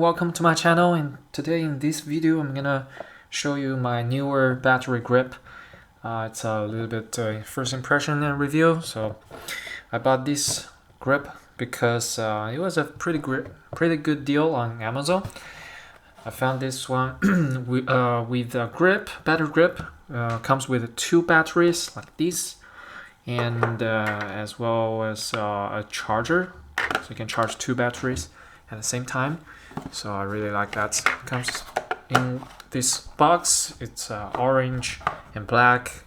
welcome to my channel, and today in this video I'm gonna show you my newer battery grip. It's a little bit first impression and review. So I bought this grip because it was a pretty good deal on Amazon. I found this one with a battery grip. Comes with two batteries like this, and as well as a charger, so you can charge two batteries at the same time. So I really like that. It comes in this box. It's orange and black,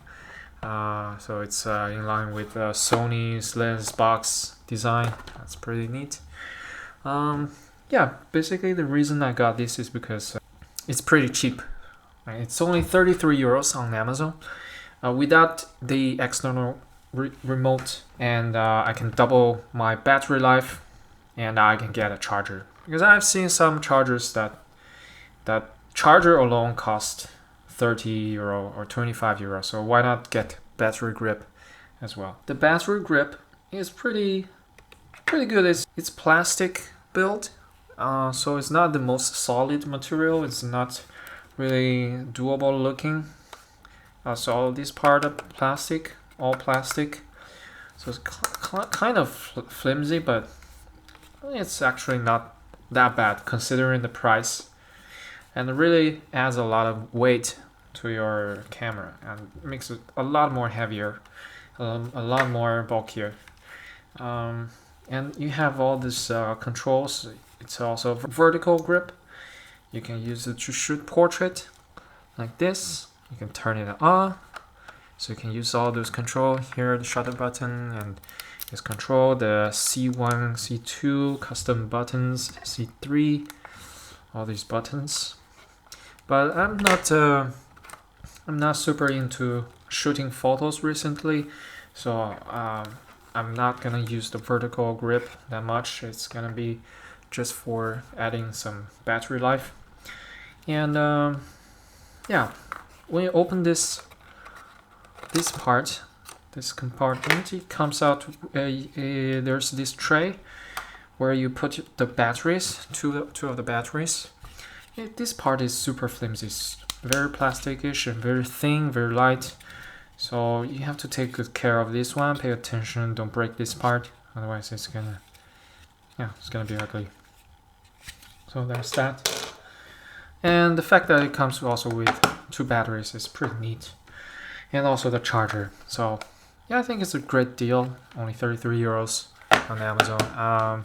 so it's in line with Sony's lens box design. That's pretty neat. Yeah, basically the reason I got this is because it's pretty cheap. It's only 33 euros on Amazon without the external remote, and I can double my battery life, and I can get a charger. Because I've seen some chargers that charger alone cost 30 euro or 25 euro. So why not get battery grip as well? The battery grip is pretty good. It's plastic built, so it's not the most solid material. It's not really durable looking. So this part of plastic, all plastic. So it's kind of flimsy, but it's actually not that bad considering the price, and it really adds a lot of weight to your camera and makes it a lot more heavier, a lot more bulkier. And you have all these controls. It's also a vertical grip. You can use it to shoot portrait like this. You can turn it on, so you can use all those controls here, the shutter button, and this control, the C1, C2 custom buttons, C3, all these buttons. But I'm not super into shooting photos recently, so I'm not gonna use the vertical grip that much. It's gonna be just for adding some battery life. And yeah, when you open this part, this compartment, it comes out, there's this tray where you put the batteries, two of the batteries. This part is super flimsy. It's very plasticish and very thin, very light. So you have to take good care of this one. Pay attention, don't break this part, otherwise it's gonna be ugly. So there's that. And the fact that it comes also with two batteries is pretty neat. And also the charger. So yeah, I think it's a great deal. Only 33 euros on Amazon.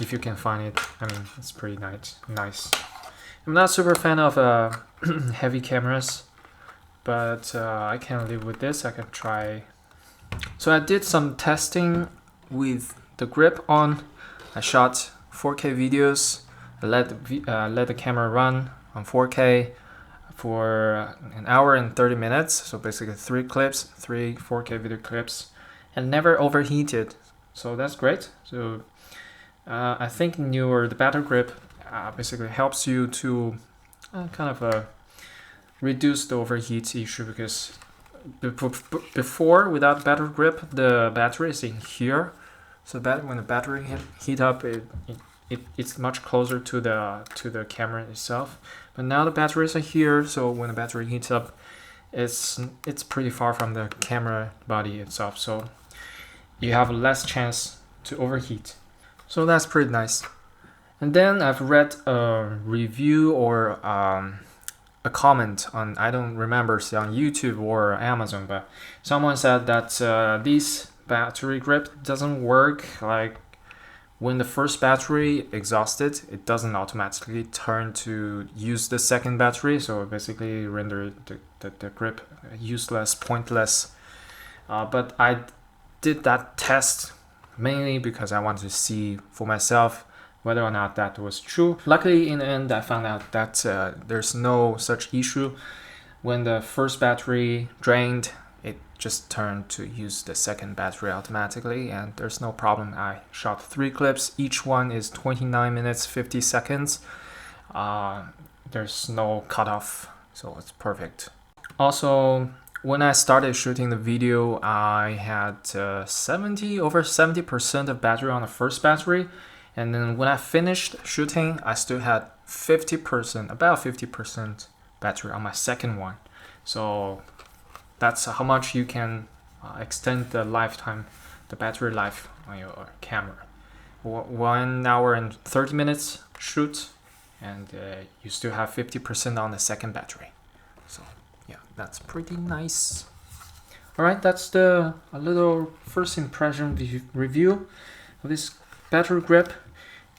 If you can find it, I mean, it's pretty nice. I'm not super fan of heavy cameras, but I can live with this. I can try. So I did some testing with the grip on. I shot 4K videos. I let the camera run on 4K for an hour and 30 minutes. So basically three 4K video clips, and never overheated. So that's great. So I think the battery grip basically helps you to reduce the overheat issue, because before, without battery grip, the battery is in here. So when the battery heat up, it's much closer to the camera itself. But now the batteries are here, so when the battery heats up, it's pretty far from the camera body itself, so you have less chance to overheat. So that's pretty nice. And then I've read a review or a comment on, I don't remember, it's on YouTube or Amazon, but someone said that this battery grip doesn't work. Like, when the first battery exhausted, it doesn't automatically turn to use the second battery, so basically render the grip useless, pointless. But I did that test mainly because I wanted to see for myself whether or not that was true. Luckily, in the end, I found out that there's no such issue. When the first battery drained, it just turned to use the second battery automatically, and there's no problem. I shot 3 clips. Each one is 29 minutes, 50 seconds. There's no cutoff, so it's perfect. Also, when I started shooting the video, I had over 70% of battery on the first battery, And then when I finished shooting, I still had 50%, about 50% battery on my second one. So that's how much you can extend the lifetime, the battery life on your camera. 1 hour and 30 minutes shoot, and you still have 50% on the second battery. So yeah, that's pretty nice. Alright, that's a little first impression review of this battery grip.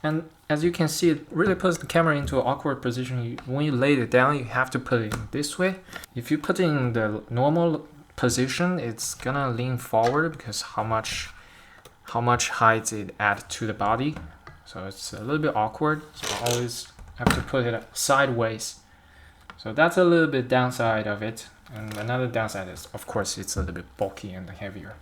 And as you can see, it really puts the camera into an awkward position. When you lay it down, you have to put it in this way. If you put it in the normal position, it's gonna lean forward because how much height it adds to the body. So it's a little bit awkward. So I always have to put it sideways. So that's a little bit downside of it. And another downside is, of course, it's a little bit bulky and heavier,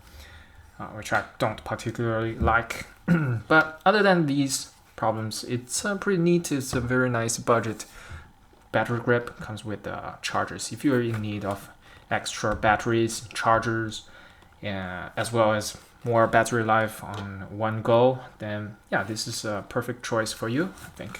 which I don't particularly like. But other than these problems, it's pretty neat. It's a very nice budget battery grip. Comes with chargers if you're in need of extra batteries, chargers, as well as more battery life on one go. Then yeah, this is a perfect choice for you, I think.